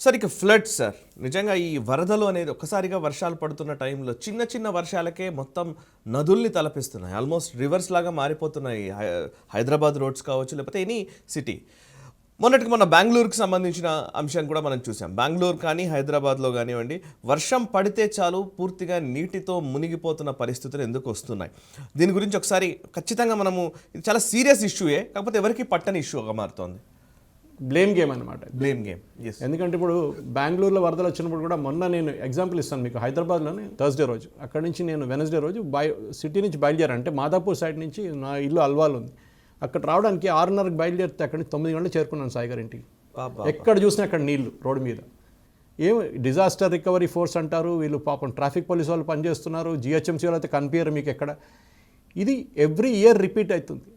Sir ఇక flood sir నిజంగా ఈ వరదలు అనేది ఒక్కసారిగా వర్షాలు పడుతున్న టైంలో చిన్న చిన్న వర్షాలకే మొత్తం నదుల్ని తలపిస్తున్నాయి. ఆల్మోస్ట్ రివర్స్ లాగా మారిపోతున్నాయి. హైదరాబాద్ రోడ్స్ కావచ్చు, లేకపోతే ఎనీ సిటీ. మొన్నటికి మొన్న బెంగళూరుకి సంబంధించిన అంశాన్ని కూడా మనం చూసాం. బెంగళూరు కానీ హైదరాబాద్లో కానివ్వండి, వర్షం పడితే చాలు పూర్తిగా నీటితో మునిగిపోతున్న పరిస్థితులు ఎందుకు వస్తున్నాయి? దీని గురించి ఒకసారి ఖచ్చితంగా మనము, ఇది చాలా సీరియస్ ఇష్యూయే, కాకపోతే ఎవరికి పట్టని ఇష్యూగా మారుతోంది. బ్లేమ్ గేమ్ అనమాట. Blame game. ఎందుకంటే ఇప్పుడు బెంగళూరులో వరదలు వచ్చినప్పుడు కూడా మొన్న నేను ఎగ్జాంపుల్ ఇస్తాను మీకు. హైదరాబాద్లోనే థర్స్డే రోజు, అక్కడి నుంచి నేను వెనస్డే రోజు సిటీ నుంచి బయలుదేరాను. అంటే మాదాపూర్ సైడ్ నుంచి నా ఇల్లు అల్వాల్ ఉంది. అక్కడ రావడానికి 6:30కి బయలుదేరితే అక్కడి నుంచి 9 గంటలు చేరుకున్నాను సాయి గారి ఇంటికి. ఎక్కడ చూసినా అక్కడ నీళ్లు రోడ్డు మీద. ఏం డిజాస్టర్ రికవరీ ఫోర్స్ అంటారు వీళ్ళు, పాపం ట్రాఫిక్ పోలీస్ వాళ్ళు పనిచేస్తున్నారు. జిహెచ్ఎంసీ వాళ్ళు అయితే కనిపించరు మీకు ఎక్కడ. ఇది ఎవ్రీ ఇయర్ రిపీట్ అవుతుంది.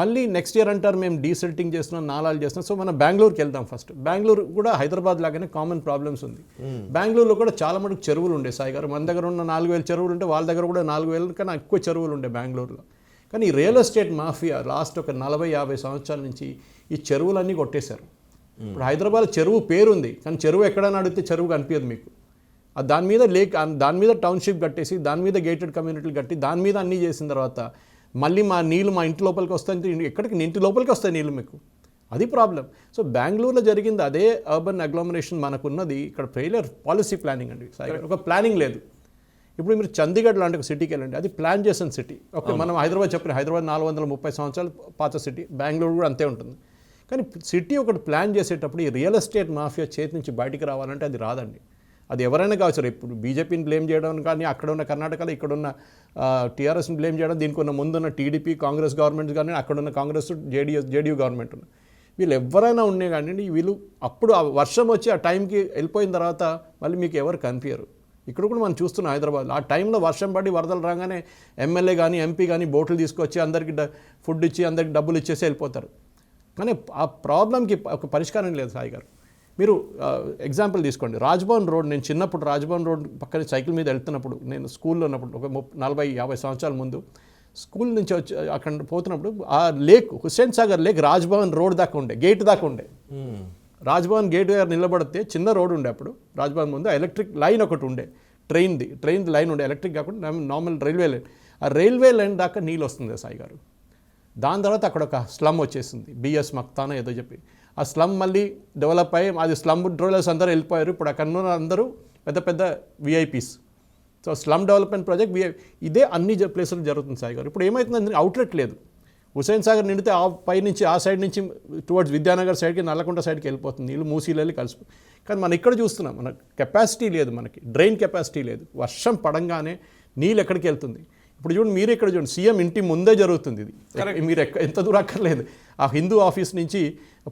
మళ్ళీ నెక్స్ట్ ఇయర్ అంటారు మేము డీసిల్టింగ్ చేస్తున్నాం, నాలాలు చేస్తున్నాం. సో మనం బెంగళూరుకి వెళ్దాం ఫస్ట్. బెంగళూరు కూడా హైదరాబాద్ లాగానే కామన్ ప్రాబ్లమ్స్ ఉంది. బెంగళూరులో కూడా చాలా మటుకు చెరువులు ఉండే సాయి గారు. మన దగ్గర ఉన్న 4,000 చెరువులు ఉంటే వాళ్ళ దగ్గర కూడా 4,000 కన్నా ఎక్కువ చెరువులు ఉండే బెంగళూరులో. కానీ ఈ రియల్ ఎస్టేట్ మాఫియా లాస్ట్ ఒక 40-50 సంవత్సరాల నుంచి ఈ చెరువులన్నీ కొట్టేశారు. ఇప్పుడు హైదరాబాద్ చెరువు పేరుంది, కానీ చెరువు ఎక్కడైనా అడిగితే చెరువు కనిపించదు మీకు. దాని మీద దాని మీద టౌన్షిప్ కట్టేసి, దాని మీద గేటెడ్ కమ్యూనిటీలు కట్టి, దాని మీద అన్నీ చేసిన తర్వాత మళ్ళీ మా నీళ్ళు మా ఇంటి లోపలికి వస్తాయి. ఎక్కడికి ఇంటి లోపలికి వస్తాయి నీళ్ళు మీకు. అది ప్రాబ్లం. సో బెంగళూరులో జరిగింది అదే అర్బన్ అగ్లామరేషన్ మనకున్నది. ఇక్కడ ఫెయిలియర్ పాలసీ ప్లానింగ్ అండి. ఒక ప్లానింగ్ లేదు. ఇప్పుడు మీరు చండీగఢ్ లాంటి ఒక సిటీకి వెళ్ళండి, అది ప్లాన్ చేసిన సిటీ. ఓకే, మనం హైదరాబాద్ చెప్పిన హైదరాబాద్ 430 సంవత్సరాలు పాత సిటీ, బెంగళూరు కూడా అంతే ఉంటుంది. కానీ సిటీ ఒకటి ప్లాన్ చేసేటప్పుడు ఈ రియల్ ఎస్టేట్ మాఫియా చేతి నుంచి బయటికి రావాలంటే అది రాదండి. అది ఎవరైనా కావచ్చు. ఇప్పుడు బీజేపీని బ్లేమ్ చేయడం కానీ, అక్కడ ఉన్న కర్ణాటకలో ఇక్కడున్న టీఆర్ఎస్ని బ్లేమ్ చేయడం, దీనికి ఉన్న ముందున్న టీడీపీ కాంగ్రెస్ గవర్నమెంట్ కానీ, అక్కడున్న కాంగ్రెస్ జేడీయూ గవర్నమెంట్ ఉన్న వీళ్ళు ఎవరైనా ఉన్నాయి కానీ, వీళ్ళు అప్పుడు ఆ వర్షం వచ్చి ఆ టైంకి వెళ్ళిపోయిన తర్వాత మళ్ళీ మీకు ఎవరు కనిపించరు. ఇక్కడ కూడా మనం చూస్తున్నాం హైదరాబాద్లో ఆ టైంలో వర్షం పడి వరదలు రాగానే ఎమ్మెల్యే కానీ ఎంపీ కానీ బోట్లు తీసుకొచ్చి అందరికి ఫుడ్ ఇచ్చి అందరికి డబ్బులు ఇచ్చేసి వెళ్ళిపోతారు. కానీ ఆ ప్రాబ్లంకి ఒక పరిష్కారం లేదు సాయి గారు. మీరు ఎగ్జాంపుల్ తీసుకోండి, రాజ్భవన్ రోడ్. నేను చిన్నప్పుడు రాజ్భవన్ రోడ్ పక్కన సైకిల్ మీద వెళ్తున్నప్పుడు, నేను స్కూల్లో ఉన్నప్పుడు ఒక 40-50 సంవత్సరాల ముందు స్కూల్ నుంచి వచ్చి అక్కడ పోతున్నప్పుడు ఆ lake, Hussain Sagar lake Raj Bhavan road దాకా ఉండే, గేట్ దాకా ఉండే. రాజ్భవన్ గేట్ దగ్గర నిలబడితే చిన్న రోడ్ ఉండే అప్పుడు రాజ్భవన్ ముందు. ఎలక్ట్రిక్ లైన్ ఒకటి ఉండే, ట్రైన్ లైన్ ఉండే, ఎలక్ట్రిక్ కాకుండా నార్మల్ రైల్వే లైన్. ఆ రైల్వే లైన్ దాకా నీళ్ళు వస్తుంది సాయి గారు. దాని తర్వాత అక్కడ ఒక స్లమ్ వచ్చేసింది, బిఎస్ మక్తానో ఏదో చెప్పి. ఆ స్లమ్ మళ్ళీ డెవలప్ అయ్యి అది స్లమ్ డ్రోలర్స్ అందరూ వెళ్ళిపోయారు. ఇప్పుడు అక్కడ ఉన్న అందరూ పెద్ద పెద్ద VIPs. So slum development project ఇదే అన్ని ప్లేసులు జరుగుతుంది సాయి గారు. ఇప్పుడు ఏమవుతుందంటే అవుట్లెట్ లేదు. హుస్సేన్ సాగర్ నిండితే ఆ పై నుంచి ఆ సైడ్ నుంచి టువర్డ్స్ విద్యానగర్ సైడ్కి, నల్లకుంట సైడ్కి వెళ్ళిపోతుంది నీళ్ళు, మూసీలు వెళ్ళి కలిసిపోయి. కానీ మనం ఇక్కడ చూస్తున్నాం, మన కెపాసిటీ లేదు, మనకి డ్రైన్ కెపాసిటీ లేదు. వర్షం పడంగానే నీళ్ళు ఎక్కడికి వెళ్తుంది. ఇప్పుడు చూడండి, మీరు ఇక్కడ చూడండి, సీఎం ఇంటి ముందే జరుగుతుంది ఇది. మీరు ఎంత దూరం అక్కర్లేదు. ఆ హిందూ ఆఫీస్ నుంచి,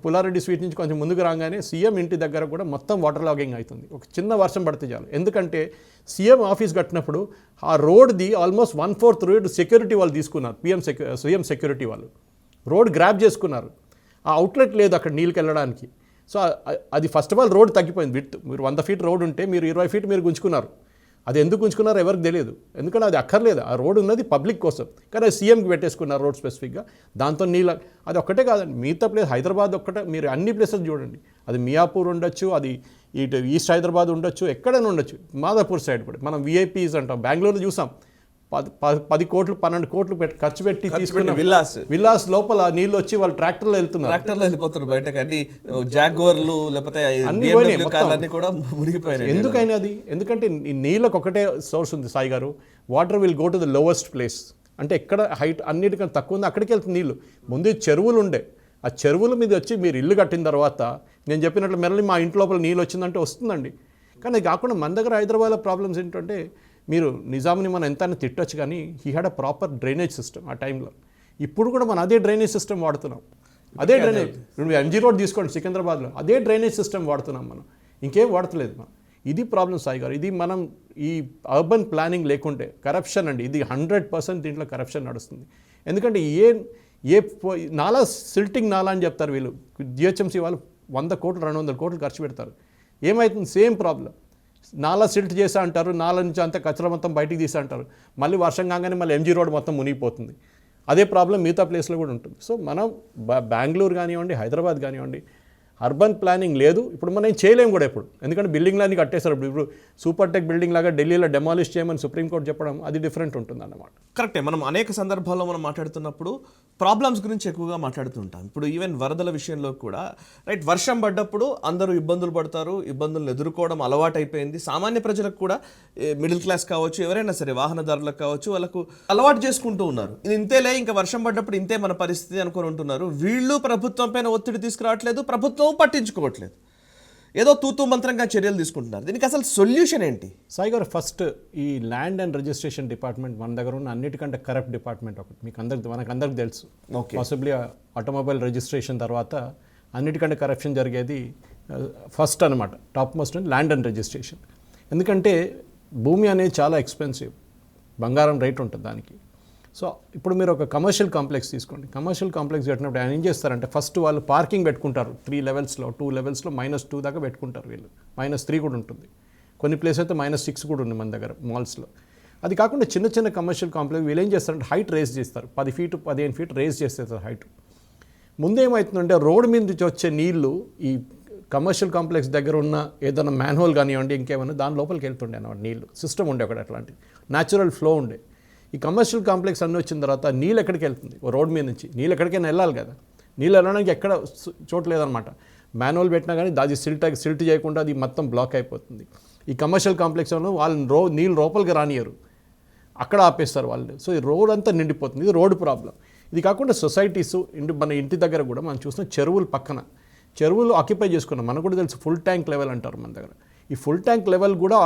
పుల్లారెడ్డి స్వీట్ నుంచి కొంచెం ముందుకు రాగానే సీఎం ఇంటి దగ్గర కూడా మొత్తం వాటర్ లాగింగ్ అవుతుంది. ఒక చిన్న వర్షం పడితే చాలు. ఎందుకంటే సీఎం ఆఫీస్ కట్టినప్పుడు ఆ రోడ్ది ఆల్మోస్ట్ 1/4 రోడ్ సెక్యూరిటీ వాళ్ళు తీసుకున్నారు. సీఎం సెక్యూరిటీ వాళ్ళు రోడ్ గ్రాప్ చేసుకున్నారు. ఆ అవుట్లెట్ లేదు అక్కడ నీళ్ళకి వెళ్ళడానికి. సో అది ఫస్ట్ ఆఫ్ ఆల్ రోడ్ తగ్గిపోయింది. విత్ మీరు 100 ఫీట్ రోడ్ ఉంటే మీరు 20 ఫీట్ మీరు గుంజుకున్నారు. అది ఎందుకు ఉంచుకున్నారో ఎవరికి తెలియదు. ఎందుకంటే అది అక్కర్లేదు, ఆ రోడ్ ఉన్నది పబ్లిక్ కోసం. కానీ అది సీఎంకి పెట్టేసుకున్నారు రోడ్ స్పెసిఫిక్గా. దాంతో నీళ్ళ అది ఒక్కటే కాదండి, మిగతా ప్లేస్ హైదరాబాద్ ఒక్కటే మీరు అన్ని ప్లేసెస్ చూడండి. అది మియాపూర్ ఉండొచ్చు, అది ఇటు ఈస్ట్ హైదరాబాద్ ఉండొచ్చు, ఎక్కడైనా ఉండొచ్చు. మాదాపూర్ సైడ్ కూడా మనం విఐపీస్ అంటాం. బెంగళూరులో చూసాం 10 కోట్లు 12 కోట్లు ఖర్చు పెట్టి తీసుకున్న విల్లాస్ లోపల నీళ్ళు వచ్చి వాళ్ళు ట్రాక్టర్లో వెళ్ళిపోతున్నారు బయటకు. అన్ని జాగ్వర్లు లేకపోతే ఎందుకైనా అది, ఎందుకంటే ఈ నీళ్ళకు ఒకటే సోర్స్ ఉంది సాయి గారు. Water will go to the lowest place. అంటే ఎక్కడ హైట్ అన్నిటికన్నా తక్కువ ఉంది అక్కడికి వెళ్తుంది నీళ్ళు. ముందు చెరువులు ఉండే, ఆ చెరువుల మీద వచ్చి మీరు ఇల్లు కట్టిన తర్వాత నేను చెప్పినట్లు మళ్ళీ మా ఇంటి లోపల నీళ్ళు వచ్చిందంటే వస్తుందండి. కానీ అది కాకుండా మన దగ్గర హైదరాబాద్లో ప్రాబ్లమ్స్ ఏంటంటే, మీరు నిజాంని మనం ఎంతైనా తిట్టొచ్చు కానీ he had a proper drainage system ఆ టైంలో. ఇప్పుడు కూడా మనం అదే డ్రైనేజ్ సిస్టమ్ వాడుతున్నాం. అదే డ్రైనేజ్, ఇప్పుడు ఎంజీ రోడ్ తీసుకోండి సికింద్రాబాద్లో, అదే డ్రైనేజ్ సిస్టమ్ వాడుతున్నాం మనం, ఇంకేం వాడతలేదు మనం. ఇది ప్రాబ్లం సాయి గారు. ఇది మనం ఈ అర్బన్ ప్లానింగ్ లేకుంటే కరప్షన్ అండి, ఇది 100% దీంట్లో కరప్షన్ నడుస్తుంది. ఎందుకంటే ఏ నాలా సిల్టింగ్ నాలా అని చెప్తారు వీళ్ళు, జిహెచ్ఎంసీ వాళ్ళు 100 కోట్లు 200 కోట్లు ఖర్చు పెడతారు. ఏమవుతుంది, సేమ్ ప్రాబ్లం. నాలా సిల్ట్ చేసా అంటారు, నాలా నుంచి అంతా కచరా మొత్తం బయటికి తీసా అంటారు. మళ్ళీ వర్షం కాగానే మళ్ళీ ఎంజీ రోడ్ మొత్తం మునిగిపోతుంది. అదే ప్రాబ్లం మిగతా ప్లేస్లో కూడా ఉంటుంది. సో మనం బెంగళూరు కానివ్వండి, హైదరాబాద్ కానివ్వండి, అర్బన్ ప్లానింగ్ లేదు. ఇప్పుడు మనం ఏం చేయలేము కూడా ఇప్పుడు, ఎందుకంటే బిల్డింగ్లన్నీ కట్టేశారు. ఇప్పుడు సూపర్ టెక్ బిల్డింగ్ లాగా ఢిల్లీలో డెమాలిష్ చేయమని సుప్రీంకోర్టు చెప్పడం అది డిఫరెంట్ ఉంటుంది అన్నమాట. కరెక్టే. మనం అనేక సందర్భాల్లో మనం మాట్లాడుతున్నప్పుడు ప్రాబ్లమ్స్ గురించి ఎక్కువగా మాట్లాడుతుంటాం. ఇప్పుడు ఈవెన్ వరదల విషయంలో కూడా రైట్, వర్షం పడ్డప్పుడు అందరూ ఇబ్బందులు పడతారు, ఇబ్బందులను ఎదుర్కోవడం అలవాటు అయిపోయింది. సామాన్య ప్రజలకు కూడా మిడిల్ క్లాస్ కావచ్చు, ఎవరైనా సరే వాహనదారులకు కావచ్చు, వాళ్ళకు అలవాటు చేసుకుంటూ ఉన్నారు. ఇది ఇంతేలే, ఇంకా వర్షం పడ్డప్పుడు ఇంతే మన పరిస్థితి అనుకొని ఉంటున్నారు. వీళ్ళు ప్రభుత్వం పైన ఒత్తిడి తీసుకురావట్లేదు, ప్రభుత్వం పట్టించుకోవట్లేదు, ఏదో తూతూ మంత్రంగా చర్యలు తీసుకుంటున్నారు. దీనికి అసలు సొల్యూషన్ ఏంటి? సాయి గారు, ఫస్ట్ ఈ ల్యాండ్ అండ్ రిజిస్ట్రేషన్ డిపార్ట్మెంట్ మన దగ్గర ఉన్న అన్నిటికంటే కరప్ట్ డిపార్ట్మెంట్ ఒకటి. మనకందరికి తెలుసు. పాసిబ్లీ ఆటోమొబైల్ రిజిస్ట్రేషన్ తర్వాత అన్నిటికంటే కరప్షన్ జరిగేది ఫస్ట్ అనమాట, top most land and registration. ఎందుకంటే భూమి అనేది చాలా ఎక్స్పెన్సివ్, బంగారం రేట్ ఉంటుంది దానికి. సో ఇప్పుడు మీరు ఒక కమర్షియల్ కాంప్లెక్స్ తీసుకోండి. కమర్షియల్ కాంప్లెక్స్ కట్టినప్పుడు ఆయన ఏం చేస్తారంటే ఫస్ట్ వాళ్ళు పార్కింగ్ పెట్టుకుంటారు 3 లెవెల్స్లో, 2 లెవెల్స్లో -2 దాకా పెట్టుకుంటారు వీళ్ళు. -3 కూడా ఉంటుంది, కొన్ని ప్లేస్ అయితే -6 కూడా ఉంది మన దగ్గర మాల్స్లో. అది కాకుండా చిన్న చిన్న కమర్షియల్ కాంప్లెక్స్ వీళ్ళు ఏం చేస్తారంటే హైట్ రేస్ చేస్తారు, 10 ఫీట్ 15 ఫీట్ రేస్ చేస్తారు హైట్. ముందేమవుతుందంటే రోడ్ మీద నుంచి వచ్చే నీళ్లు ఈ కమర్షియల్ కాంప్లెక్స్ దగ్గర ఉన్న ఏదైనా మ్యాన్హోల్ కానివ్వండి ఇంకేమైనా దాని లోపలికి వెళ్తుండే అన్నమాట నీళ్ళు. సిస్టమ్ ఉండే అక్కడ, అట్లాంటి న్యాచురల్ ఫ్లో ఉండే. ఈ కమర్షియల్ కాంప్లెక్స్ అన్నీ వచ్చిన తర్వాత నీళ్ళు ఎక్కడికి వెళ్తుంది? రోడ్ మీద నుంచి నీళ్ళు ఎక్కడికైనా వెళ్ళాలి కదా. నీళ్ళు వెళ్ళడానికి ఎక్కడ చోటు లేదనమాట. మ్యాన్హోల్ పెట్టినా కానీ అది సిల్ట్ చేయకుండా అది మొత్తం బ్లాక్ అయిపోతుంది. ఈ కమర్షియల్ కాంప్లెక్స్ వాళ్ళు నీళ్ళు లోపలికి రానియరు, అక్కడ ఆపేస్తారు వాళ్ళు. సో ఈ రోడ్ అంతా నిండిపోతుంది. ఇది రోడ్ ప్రాబ్లం. ఇది కాకుండా సొసైటీస్ మన ఇంటి దగ్గర కూడా మనం చూసిన చెరువులు పక్కన చెరువులు ఆక్యుపై చేసుకున్నాం. మనకు కూడా తెలుసు ఫుల్ ట్యాంక్ లెవెల్ అంటారు మన దగ్గర. ఈ ఫుల్ ట్యాంక్ లెవెల్ కూడా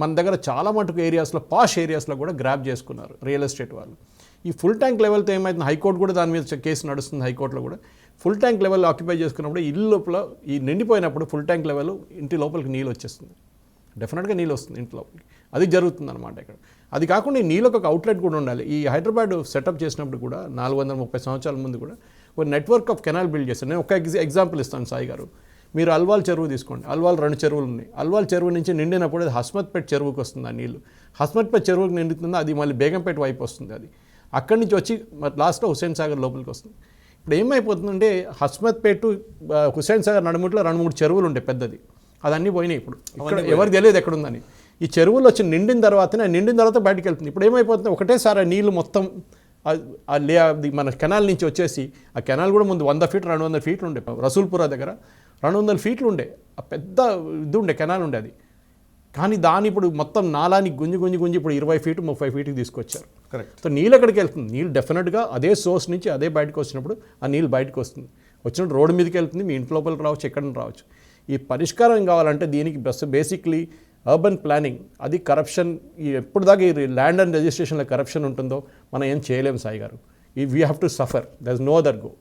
మన దగ్గర చాలా మటుకు ఏరియాస్లో, పాష్ ఏరియాస్లో కూడా గ్రాప్ చేసుకున్నారు రియల్ ఎస్టేట్ వాళ్ళు. ఈ ఫుల్ ట్యాంక్ లెవెల్తో ఏమైతుంది, హైకోర్టు కూడా దాని మీద కేసు నడుస్తుంది. హైకోర్టులో కూడా ఫుల్ ట్యాంక్ లెవెల్ ఆక్యుపై చేసుకున్నప్పుడు ఇల్లు లోపల ఈ నిండిపోయినప్పుడు ఫుల్ ట్యాంక్ లెవెల్ ఇంటి లోపలికి నీళ్ళు వచ్చేస్తుంది, డెఫినెట్గా నీళ్ళు వస్తుంది ఇంటి లోపలికి. అది జరుగుతుంది అనమాట ఇక్కడ. అది కాకుండా ఈ నీళ్ళకు ఒక అవుట్లెట్ కూడా ఉండాలి. ఈ హైదరాబాద్ సెటప్ చేసినప్పుడు కూడా 430 సంవత్సరాల ముందు కూడా ఒక నెట్వర్క్ ఆఫ్ కెనాల్ బిల్డ్ చేస్తారు. నేను ఒక ఎగ్జాంపుల్ ఇస్తాను సాయి గారు. మీరు అల్వాల్ చెరువు తీసుకోండి. అల్వాల్ 2 చెరువులు ఉన్నాయి. అల్వాల్ చెరువు నుంచి నిండినప్పుడు అది హస్మత్పేట్ చెరువుకి వస్తుంది ఆ నీళ్ళు. హస్మత్పేట్ చెరువుకి నిండుతుందో అది మళ్ళీ బేగంపేట వైపు వస్తుంది. అది అక్కడి నుంచి వచ్చి లాస్ట్లో హుస్సేన్ సాగర్ లోపలికి వస్తుంది. ఇప్పుడు ఏమైపోతుందంటే హస్మత్పేట హుస్సేన్ సాగర్ నడుముట్లో 2-3 చెరువులు ఉండే పెద్దది, అదన్నీ పోయినాయి. ఇప్పుడు ఇక్కడ ఎవరికి తెలియదు ఎక్కడుందని. ఈ చెరువులు వచ్చి నిండిన తర్వాత బయటకు వెళ్తుంది. ఇప్పుడు ఏమైపోతుంది, ఒకటేసారి ఆ నీళ్ళు మొత్తం మన కెనాల్ నుంచి వచ్చేసి, ఆ కెనాల్ కూడా ముందు 100 ఫీట్ 200 ఫీట్లు ఉండే, రసూల్పురా దగ్గర 200 ఫీట్లు ఉండే, ఆ పెద్ద ఇది ఉండే కెనాల్ ఉండే అది. కానీ దాని ఇప్పుడు మొత్తం నాలాని గుంజి ఇప్పుడు 20 ఫీట్ 30 ఫీట్కి తీసుకొచ్చారు. కరెక్ట్. సో నీళ్ళు ఎక్కడికి వెళ్తుంది? నీళ్ళు డెఫినెట్గా అదే సోర్స్ నుంచి అదే బయటకు వచ్చినప్పుడు ఆ నీళ్ళు బయటకు వస్తుంది. వచ్చినప్పుడు రోడ్డు మీదకి వెళ్తుంది, మీ ఇంటి లోపలికి రావచ్చు, ఎక్కడ రావచ్చు. ఈ పరిష్కారం కావాలంటే దీనికి బేసిక్లీ అర్బన్ ప్లానింగ్, అది కరప్షన్. ఎప్పుడు దాకా ఈ ల్యాండ్ అండ్ రిజిస్ట్రేషన్లో కరప్షన్ ఉంటుందో మనం ఏం చేయలేము సాయి గారు. We have to suffer, there is no other go.